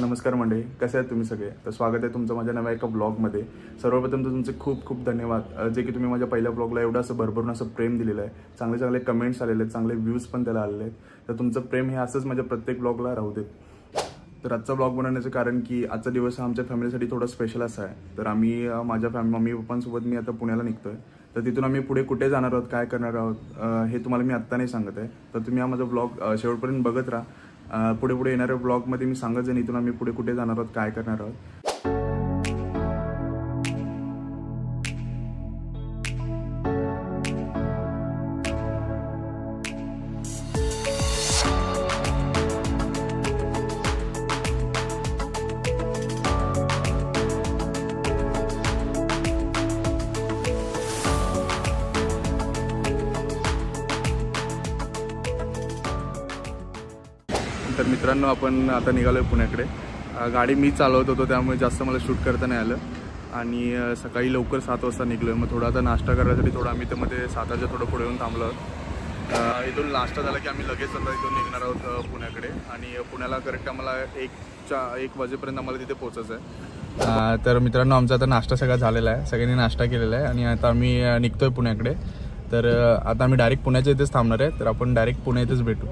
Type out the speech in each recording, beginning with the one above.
नमस्कार मंडळी, कसे आहेत तुम्ही सगळे? तर स्वागत आहे तुमचं माझ्या नव्या एका ब्लॉगमध्ये। सर्वप्रथम तर तुमचे खूप खूप धन्यवाद जे की तुम्ही माझ्या पहिल्या ब्लॉगला एवढं असं भरभरून असं प्रेम दिलेलं आहे। चांगले चांगले कमेंट्स आलेले आहेत, चांगले व्ह्यूज पण त्याला आलेले आहेत। तर तुमचं प्रेम हे असंच माझ्या प्रत्येक ब्लॉगला राहू दे। तर आजचा ब्लॉग बनवण्याचं कारण की आजचा दिवस हा आमच्या फॅमिलीसाठी थोडा स्पेशल असा आहे। तर आम्ही माझ्या मम्मी पप्पांसोबत मी आता पुण्याला निघतोय। तर तिथून आम्ही पुढे कुठे जाणार आहोत, काय करणार आहोत हे तुम्हाला मी आत्ता नाही सांगत आहे। तर तुम्ही हा माझा ब्लॉग शेवटपर्यंत बघत राहा। पुढे पुढे येणाऱ्या ब्लॉगमध्ये मी सांगत जाईन इथून आम्ही पुढे कुठे जाणार आहोत, काय करणार आहोत। तर मित्रांनो, आपण आता निघालोय पुण्याकडे। गाडी मी चालवत होतो त्यामुळे जास्त मला शूट करता नाही आलं आणि सकाळी लवकर 7 वाजता निघलोय। मग थोडा आता नाश्ता करण्यासाठी थोडा आम्ही तर मध्ये 7च्या थोडं पुढे येऊन थांबलो। इथून नाश्ता झाला की आम्ही लगेच आता इथून निघणार आहोत पुण्याकडे आणि पुण्याला करेक्ट आम्हाला 1 वाजेपर्यंत आम्हाला तिथे पोहोचायचं आहे। तर मित्रांनो, आमचा आता नाश्ता सगळा झालेला आहे, सगळ्यांनी नाश्ता केलेला आहे आणि आता आम्ही निघतोय पुण्याकडे। तर आता आम्ही डायरेक्ट पुण्याच्या इथेच थांबणार आहे। तर आपण डायरेक्ट पुणे इथेच भेटू।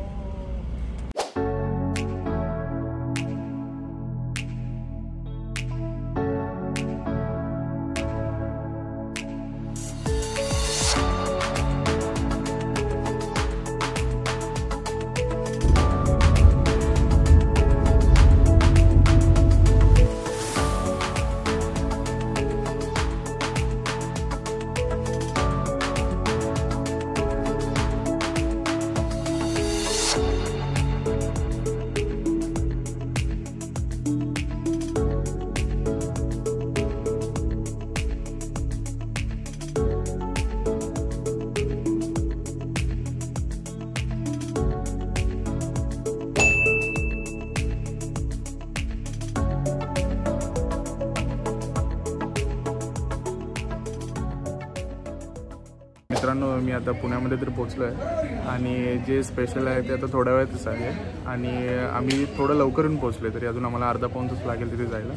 मित्रांनो, मी आता पुण्यामध्ये तर पोहोचलो आहे आणि जे स्पेशल आहे ते आता थोड्या वेळातच आहे आणि आम्ही थोडं लवकर येऊन पोहोचलो आहे, तरी अजून आम्हाला अर्धा पाऊण तास लागेल तिथे जायला।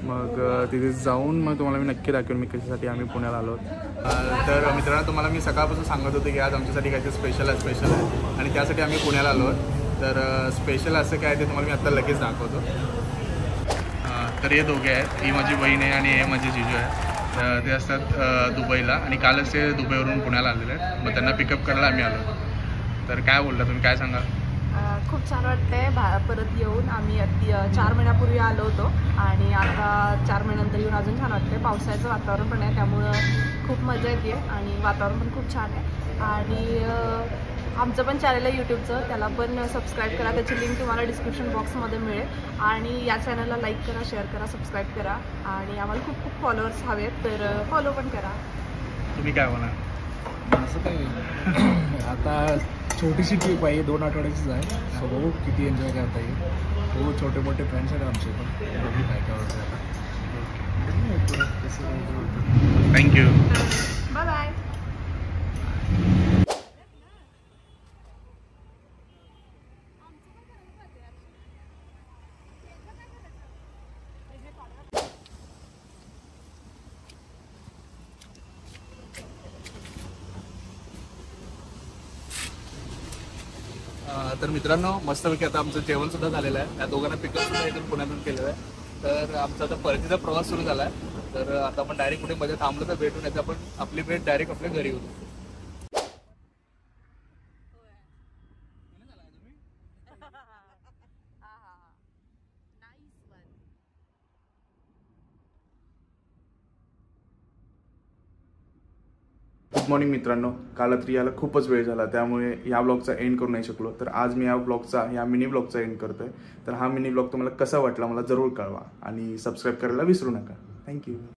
मग तिथे जाऊन मग तुम्हाला मी नक्की दाखवेन मी कशासाठी आम्ही पुण्याला आलो। तर मित्रांनो, तुम्हाला मी सकाळपासून सांगत होते की आज आमच्यासाठी काहीतरी स्पेशल आहे आणि त्यासाठी आम्ही पुण्याला आलो। तर स्पेशल असं काय ते तुम्हाला मी आत्ता लगेच दाखवतो। तर हे दोघे आहेत, ही माझी बहीण आहे आणि हे माझे जिजू आहे। ते असतात दुबईला आणि कालच ते दुबईवरून पुण्याला आलेले आहेत। मग त्यांना पिकअप करायला आम्ही आलो। तर काय बोलता तुम्ही, काय सांगा? खूप छान वाटतंय परत येऊन। आम्ही 4 महिन्यापूर्वी आलो होतो आणि आता 4 महिन्यानंतर येऊन अजून छान वाटतंय। पावसाळ्याचं वातावरण पण आहे त्यामुळं खूप मजा येते आणि वातावरण पण खूप छान आहे। आणि आमचं पण चॅनल आहे यूट्यूबचं, त्याला पण सबस्क्राईब करा। त्याची लिंक तुम्हाला डिस्क्रिप्शन बॉक्समध्ये मिळेल आणि या चॅनलला लाईक करा, शेअर करा, सबस्क्राईब करा आणि आम्हाला खूप खूप फॉलोअर्स हवेत, तर फॉलो पण करा। तुम्ही काय म्हणा? असं काही आता छोटीशी ट्रिप आहे, 2 आठवड्याचीच आहे। सो बघू किती एन्जॉय करता येईल। हो, छोटे मोठे फ्रेंड्स आहेत आमचे पण, बघू काय काय होतं आता। Thank you, bye bye. तर मित्रांनो, मस्तपैकी आता आमचं जेवण सुद्धा झालेलं आहे। त्या दोघांना पिकअप सुद्धा इथून पुण्यातून केलेलं आहे। तर आमचा आता परतीचा प्रवास सुरू झाला आहे। तर आता आपण डायरेक्ट कुठे मध्ये थांबलो तर भेटून येते, आपण आपली भेट डायरेक्ट आपल्या घरी होतो। गुड मॉर्निंग मित्रांनो, काल रात्री याला खूपच वेळ झाला त्यामुळे या ब्लॉगचा एंड करू नाही शकलो। तर आज मी या मिनी ब्लॉगचा एंड करतोय। तर हा मिनी ब्लॉग तुम्हाला कसा वाटला मला जरूर कळवा आणि सबस्क्राईब करायला विसरू नका। थँक्यू।